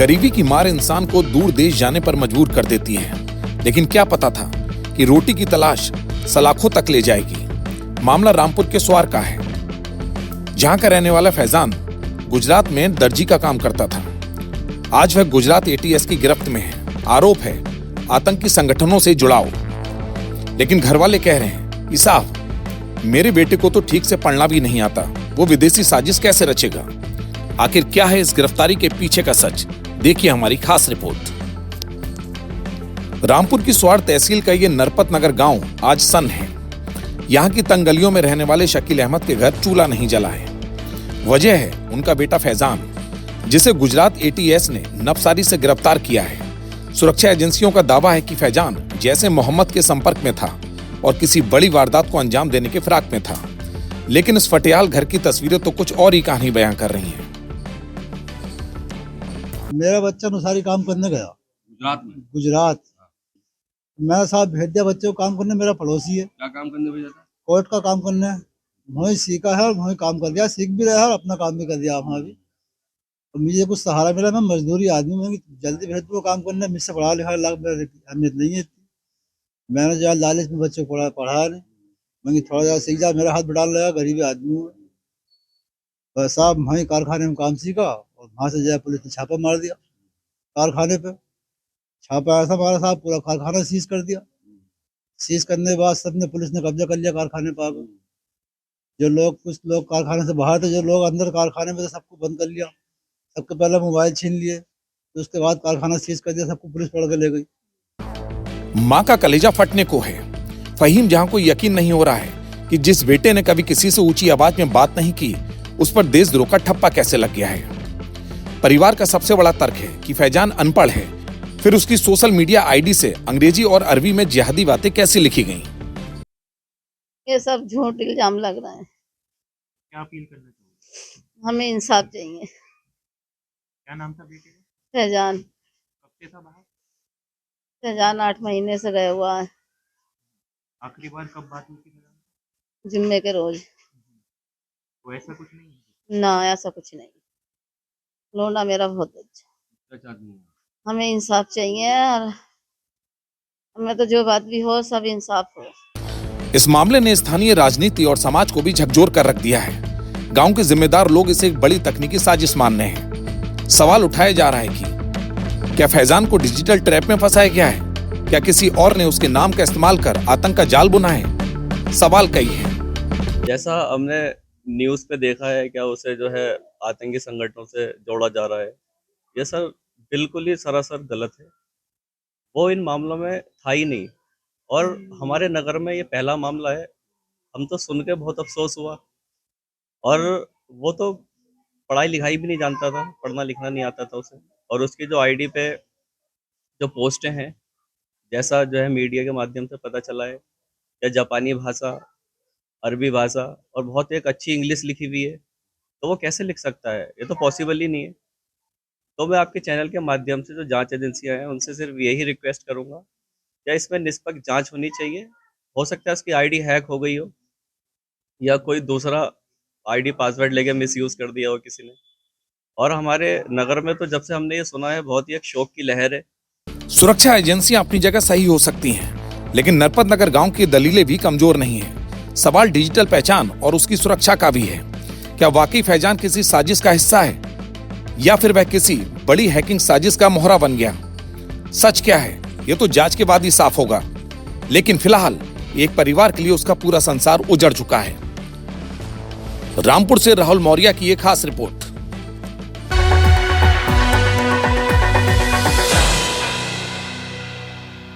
गरीबी की मार इंसान को दूर देश जाने पर मजबूर कर देती है, लेकिन क्या पता था कि रोटी की तलाश सलाखों तक ले जाएगी। मामला रामपुर के स्वार का है, जहां का रहने वाला फैजान गुजरात में दर्जी का काम करता था। आज वह गुजरात एटीएस की गिरफ्त में है। आरोप है आतंकी संगठनों से जुड़ाव। लेकिन घर वाले कह रहे हैं कि साहब, मेरे बेटे को तो ठीक से पढ़ना भी नहीं आता, वो विदेशी साजिश कैसे रचेगा। आखिर क्या है इस गिरफ्तारी के पीछे का सच, देखिए हमारी खास रिपोर्ट। रामपुर की स्वार तहसील का ये नरपत नगर गांव आज सन है। यहां की तंग गलियों में रहने वाले शकील अहमद के घर चूल्हा नहीं जला है। वजह है उनका बेटा फैजान, जिसे गुजरात एटीएस ने नफसारी से गिरफ्तार किया है। सुरक्षा एजेंसियों का दावा है कि फैजान जैसे मोहम्मद के संपर्क में था और किसी बड़ी वारदात को अंजाम देने के फिराक में था। लेकिन इस फटियाल घर की तस्वीरें तो कुछ और ही कहानी बयां कर रही हैं। मेरा बच्चा नुसारी काम करने गया गुजरात। मैं साहब भेज दिया बच्चे को काम करने। मेरा पड़ोसी है। क्या काम करने भेजा था? कोर्ट का काम करने। वहीं सीखा है और वहीं काम कर दिया, सीख भी रहा है और अपना काम भी कर दिया वहाँ भी। तो मुझे कुछ सहारा मिला, मैं मजदूरी आदमी हूँ, जल्दी भेज दो काम करने। मुझसे पढ़ा लिखा लाख अहमियत नहीं है। मैंने जो लालच में बच्चे को पढ़ाया नहीं। मैं थोड़ा ज़्यादा सीख जा, मेरा हाथ बढ़ा लगा, गरीबी आदमी हूँ। बस साहब वहीं कारखाने में काम सीखा और वहाँ से जो पुलिस ने छापा मार दिया। कारखाने पे छापा ऐसा मारा साहब, पूरा कारखाना सीज कर दिया। सीज करने के बाद सबने पुलिस ने कब्जा कर लिया कारखाने पर। जो लोग, कुछ लोग कारखाने से बाहर थे, जो लोग अंदर कारखाने में थे, सबको बंद कर लिया। सबके पहले मोबाइल छीन लिए, तो उसके बाद कारखाना सीज कर दिया। सबको पुलिस पकड़ के ले गई। माँ का कलेजा फटने को है। फहीम जहां को यकीन नहीं हो रहा है कि जिस बेटे ने कभी किसी से ऊंची आवाज में बात नहीं की, उस पर देशद्रोह का ठप्पा कैसे लग गया है। परिवार का सबसे बड़ा तर्क है कि फैजान अनपढ़ है, फिर उसकी सोशल मीडिया आईडी से अंग्रेजी और अरबी में जिहादी बातें कैसे लिखी गईं। ये सब झूठ इल्जाम लग रहा है। क्या अपील करना चाहिए? हमें इंसाफ चाहिए। क्या नाम था बेटे का? फैजान। कब से था बाहर? फैजान 8 महीने से गया हुआ है। आखिरी बार कब बात हुई थी? जुम्मे के रोज। तो ऐसा कुछ नहीं है? ना, ऐसा कुछ नहीं। लोना मेरा बहुत अच्छा। सच आदमी है। हमें इंसाफ चाहिए और हमें तो जो बात भी हो सब इंसाफ हो। इस मामले ने स्थानीय राजनीति और समाज को भी झकझोर कर रख दिया है। गांव के जिम्मेदार लोग इसे एक बड़ी तकनीकी साजिश मान रहे हैं। सवाल उठाया जा रहा है कि क्या फैजान को डिजिटल ट्रैप में फंसाया गया है? क्या किसी और ने उसके नाम का इस्तेमाल कर आतंक का जाल बुना है? सवाल कई है। जैसा हमने न्यूज़ पे देखा है, क्या उसे जो है आतंकी संगठनों से जोड़ा जा रहा है, ये सर बिल्कुल ही सरासर गलत है। वो इन मामलों में था ही नहीं और हमारे नगर में ये पहला मामला है। हम तो सुन के बहुत अफसोस हुआ। और वो तो पढ़ाई लिखाई भी नहीं जानता था, पढ़ना लिखना नहीं आता था उसे। और उसकी जो आईडी पे जो पोस्टें हैं, जैसा जो है मीडिया के माध्यम से पता चला है, या जापानी भाषा, अरबी भाषा और बहुत एक अच्छी इंग्लिश लिखी हुई है, तो वो कैसे लिख सकता है? ये तो पॉसिबल ही नहीं है। तो मैं आपके चैनल के माध्यम से जो जांच एजेंसियां हैं उनसे सिर्फ यही रिक्वेस्ट करूंगा, क्या इसमें निष्पक्ष जांच होनी चाहिए। हो सकता है उसकी आईडी हैक हो गई हो या कोई दूसरा आईडी पासवर्ड लेके मिसयूज कर दिया हो किसी ने। और हमारे नगर में तो जब से हमने ये सुना है, बहुत ही एक शौक की लहर है। सुरक्षा एजेंसियां अपनी जगह सही हो सकती हैं, लेकिन नरपत नगर गांव की दलीलें भी कमजोर नहीं है। सवाल डिजिटल पहचान और उसकी सुरक्षा का भी है। क्या वाकई फैजान किसी साजिश का हिस्सा है या फिर वह किसी बड़ी हैकिंग साजिश का मोहरा बन गया? सच क्या है, ये तो जांच के बाद ही साफ होगा। लेकिन फिलहाल एक परिवार के लिए उसका पूरा संसार उजड़ चुका है। रामपुर से राहुल मौर्य की एक खास रिपोर्ट।